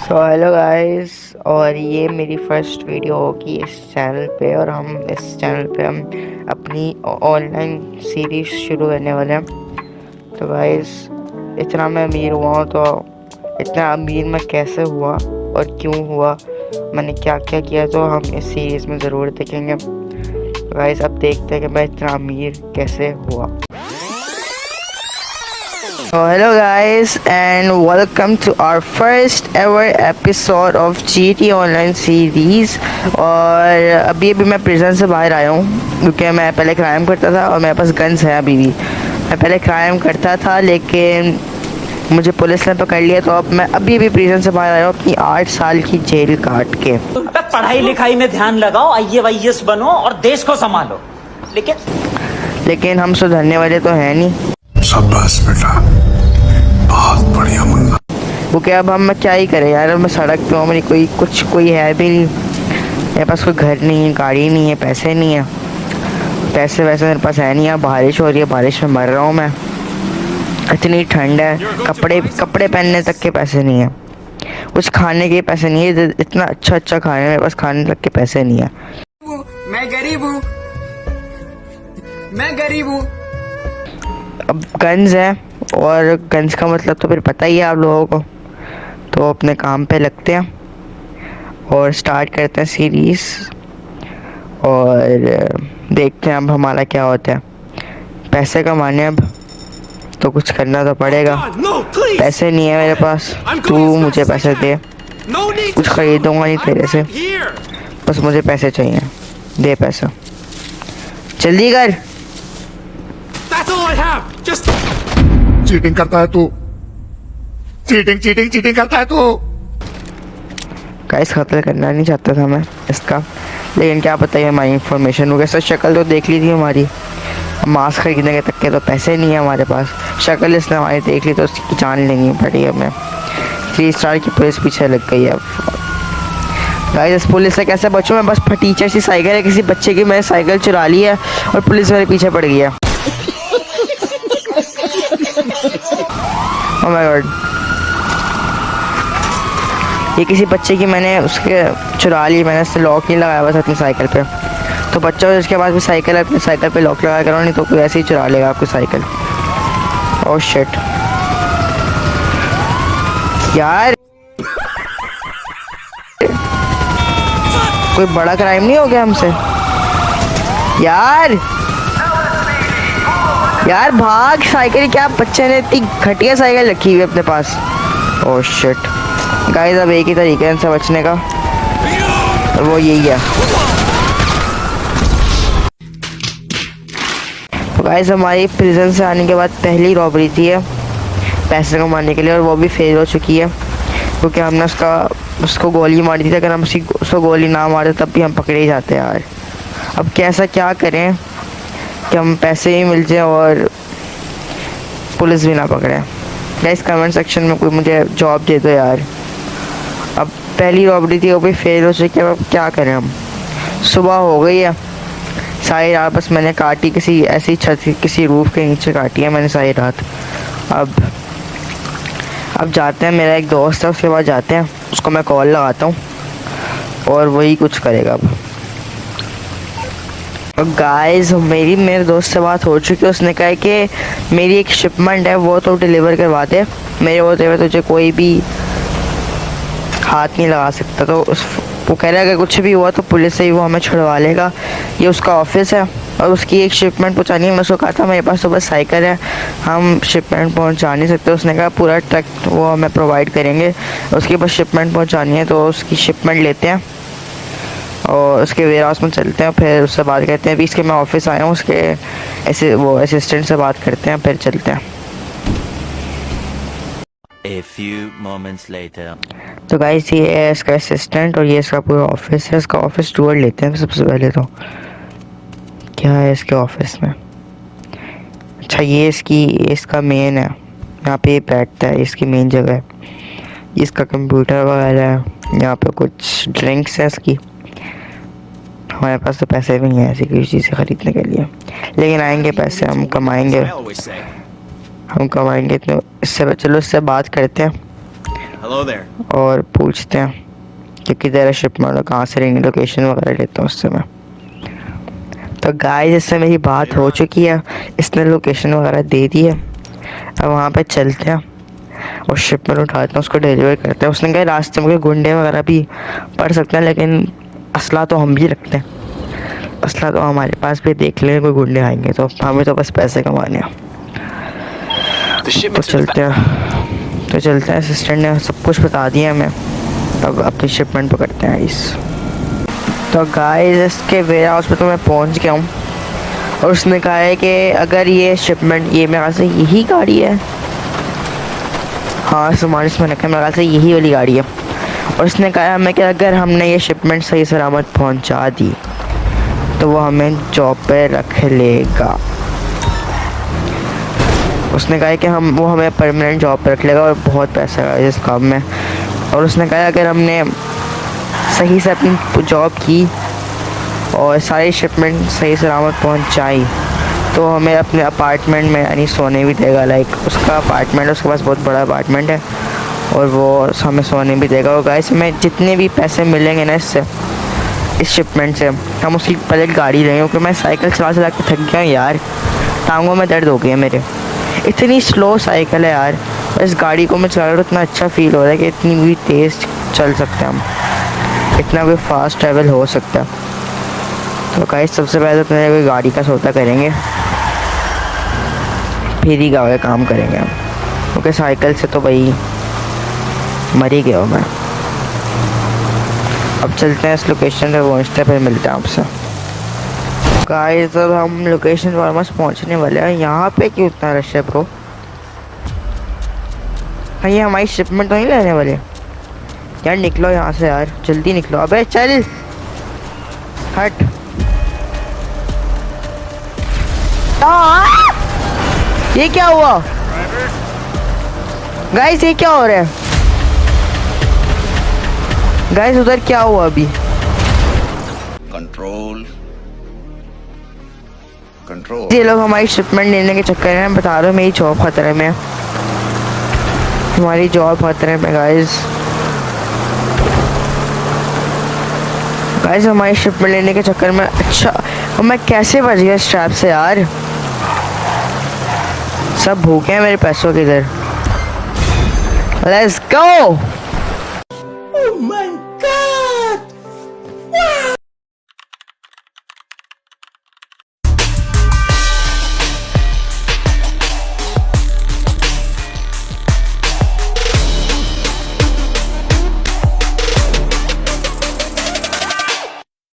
So hello guys, और ये मेरी फर्स्ट वीडियो होगी इस चैनल पे। और इस चैनल पे हम अपनी ऑनलाइन सीरीज शुरू करने वाले हैं। तो गाइस, इतना मैं अमीर हुआ हूँ, तो इतना अमीर मैं कैसे हुआ और क्यों हुआ, मैंने क्या क्या किया, तो हम इस सीरीज़ में ज़रूर देखेंगे। तो गाइस, अब देखते हैं कि मैं इतना अमीर कैसे हुआ। So hello guys, and welcome to our first ever episode of GT Online series। और अभी मैं प्रिजन से बाहर आया हूँ, क्योंकि मैं पहले क्राइम करता था और मेरे पास गन्स है अभी भी। मैं पहले क्राइम करता था, लेकिन मुझे पुलिस ने पकड़ लिया, तो अब मैं अभी भी प्रिजन से बाहर आया हूँ अपनी 8 साल की जेल काट के। पढ़ाई लिखाई में ध्यान लगाओ, IAS बनो और देश को संभालो। लेकिन हम सुधरने वाले तो हैं नहीं। शाबाश बेटा, बहुत बढ़िया मुन्ना। क्योंकि अब हम क्या ही करें यार, मैं सड़क पे हूँ, मेरी कोई है भी नहीं, मेरे पास कोई घर नहीं है, गाड़ी नहीं है, पैसे नहीं है। पैसे वैसे मेरे पास है नहीं है। बारिश हो रही है, बारिश में मर रहा हूँ मैं, इतनी ठंड है। कपड़े पहनने तक के पैसे नहीं है, कुछ खाने के पैसे नहीं है। इतना अच्छा खाना है, मेरे पास खाने तक के पैसे नहीं है। मैं गरीब हूँ। अब गन्स है, और गन्स का मतलब तो फिर पता ही है आप लोगों को। तो अपने काम पे लगते हैं और स्टार्ट करते हैं सीरीज़, और देखते हैं अब हमारा क्या होता है। पैसे कमाने अब तो कुछ करना तो पड़ेगा। पैसे नहीं है मेरे पास, तू मुझे पैसे दे। कुछ खरीदूंगा नहीं तेरे से, बस मुझे पैसे चाहिए, दे पैसा, जल्दी कर। चीटिंग करता है तू, चीटिंग करता है तू। गाइस, कत्ल करना नहीं चाहता था मैं इसका, लेकिन क्या पता है हमारी इन्फॉर्मेशन हो गया। सर शक्ल तो देख ली थी हमारी, मास्क खरीदने के तक के तो पैसे नहीं है हमारे पास। शक्ल इसने हमारी देख ली तो उसकी जान लेनी पड़ी हमें। 3 स्टार की पुलिस पीछे लग गई है अब। गाइस, इस पुलिस से कैसे बचूं मैं? बस फटीचर सी साइकिल है किसी बच्चे की, मैंने साइकिल चुरा ली है और पुलिस मेरे पीछे पड़ गई है। ओह माय गॉड, ये किसी बच्चे की मैंने उसके चुरा ली, मैंने उससे लॉक नहीं लगाया बस अपनी साइकिल पे। तो बच्चा जिसके पास भी साइकिल है, अपनी साइकिल पे लॉक लगा करो, नहीं तो कोई ऐसे ही चुरा लेगा आपकी साइकिल। ओह शिट यार, कोई बड़ा क्राइम नहीं हो गया हमसे यार भाग। साइकिल क्या, बच्चे ने इतनी घटिया साइकिल रखी हुई है अपने पास। ओह शिट गाइस, अब एक ही तरीका है इनसे बचने का, वो यही है। तो गाइस, हमारी प्रिजन से आने के बाद पहली रॉबरी थी है पैसे कमाने के लिए, और वो भी फेल हो चुकी है, क्योंकि हमने उसको गोली मारी थी। अगर हम उसको गोली ना मारे तब भी हम पकड़े ही जाते हैं यार। अब कैसा क्या करें कि हम पैसे ही मिल जाए और पुलिस भी ना पकड़े। गाइस, कमेंट सेक्शन में कोई मुझे जॉब दे दो यार। अब पहली रॉबरी थी, वो भी फेल हो चुकी है, अब क्या करें हम। सुबह हो गई है, सारी रात बस मैंने काटी, किसी ऐसी छत किसी रूफ के नीचे काटी है मैंने सारी रात। अब जाते हैं, मेरा एक दोस्त है उसके पास जाते हैं, उसको मैं कॉल लगाता हूँ और वही कुछ करेगा अब। गाइस, मेरे दोस्त से बात हो चुकी है। उसने कहा कि मेरी एक शिपमेंट है, वो तो डिलीवर करवा दे, मेरे होते हुए तुझे कोई भी हाथ नहीं लगा सकता। तो वो कह रहा है अगर कुछ भी हुआ तो पुलिस से ही वो हमें छुड़वा लेगा। ये उसका ऑफिस है और उसकी एक शिपमेंट पहुंचानी है। मैं उसको कहा था मेरे पास तो बस साइकिल है, हम शिपमेंट पहुंचा नहीं सकते। उसने कहा पूरा ट्रक वो हमें प्रोवाइड करेंगे, उसके पास शिपमेंट पहुंचानी है। तो उसकी शिपमेंट लेते हैं और उसके वेयर हाउस में चलते हैं, फिर उससे बात करते हैं। अभी इसके मैं ऑफिस आया हूँ, उसके वो असिस्टेंट से बात करते हैं, फिर चलते हैं। A few moments later. तो गाइस, ये है इसका असिस्टेंट और ये इसका पूरा ऑफिस है। इसका ऑफिस टूर लेते हैं सबसे पहले। तो क्या है इसके ऑफिस में? अच्छा, ये इसका मेन है, यहाँ पे ये बैठता है, इसकी मेन जगह है। इसका कंप्यूटर वगैरह है, यहाँ पे कुछ ड्रिंक्स है इसकी। हमारे पास तो पैसे भी नहीं है ऐसी किसी चीज़ खरीदने के लिए, लेकिन आएंगे पैसे, हम कमाएंगे तो इससे चलो इससे बात करते हैं Hello there. और पूछते हैं कि किधर है शिपमेंट और कहाँ से रहेंगे, लोकेशन वगैरह लेता हूँ उससे मैं। तो गाइस इससे मेरी बात हो चुकी है, इसने लोकेशन वगैरह दे दी है। अब वहाँ पे चलते हैं और शिपमेंट उठाते हैं, उसको डिलीवर करते हैं। उसने कहा रास्ते में कोई गुंडे वगैरह भी पड़ सकते हैं, लेकिन असला तो हम भी रखते हैं, असला तो हमारे पास भी, देख लेंगे कोई गुंडे आएंगे तो। हमें तो बस पैसे कमाने हैं। तो चलते हैं असिस्टेंट ने सब कुछ बता दिया हमें। अब अपनी शिपमेंट पकड़ते हैं इस। तो गाइस इसके वेयर हाउस पे तो मैं पहुंच गया हूँ और उसने कहा है कि अगर ये शिपमेंट, ये मेरे ख्याल से यही गाड़ी है, हाँ सामान इसमें रखा है, मेरे ख्याल से यही वाली गाड़ी है। और उसने कहा हमें कि अगर हमने ये शिपमेंट सही सलामत पहुंचा दी तो वो हमें जॉब पे रख लेगा। उसने कहा है कि वो हमें परमानेंट जॉब पे रख लेगा और बहुत पैसा है इस काम में। और उसने कहा अगर हमने सही से अपनी जॉब की और सारी शिपमेंट सही सलामत पहुंचाई तो हमें अपने अपार्टमेंट में यानी सोने भी देगा। लाइक उसका अपार्टमेंट, उसके पास बहुत बड़ा अपार्टमेंट है और वो हमें सोने भी देगा। और गाइस हमें जितने भी पैसे मिलेंगे ना इससे, इस शिपमेंट से, हम उसकी पहले गाड़ी लेंगे, क्योंकि मैं साइकिल चला के थक गया हूँ यार, टांगों में दर्द हो गई है मेरे। इतनी स्लो साइकिल है यार, इस गाड़ी को मैं चला रहा हूँ इतना अच्छा फील हो रहा है कि इतनी भी तेज़ चल सकते हैं हम, इतना भी फास्ट ट्रैवल हो सकता है। तो गाइस सबसे पहले तो मेरे कोई गाड़ी का सौदा करेंगे, फिर ही गाँव काम करेंगे हम, क्योंकि साइकिल से तो भाई मर ही गया हूँ मैं। अब चलते हैं इस लोकेशन पे पहुँचते हैं, फिर मिलते हैं आपसे। गाइस अब हम लोकेशन पर ऑलमोस्ट पहुँचने वाले हैं। यहाँ पे क्यों इतना रश है ब्रो? ये हमारी शिपमेंट तो नहीं लेने वाले यार? निकलो यहाँ से यार, जल्दी निकलो। अबे चल, हट। ये क्या हुआ गाइस? ये क्या हो रहा है गाइस? उधर क्या हुआ अभी? कंट्रोल। ये लोग हमारी शिपमेंट लेने के चक्कर में, बता रहा हूँ मेरी जॉब खतरे में, हमारी जॉब खतरे में गाइस। हमारी शिपमेंट लेने के चक्कर में। अच्छा अब मैं कैसे बच गया इस ट्रैप से यार? सब भूखे हैं मेरे पैसों के इधर। Let's go.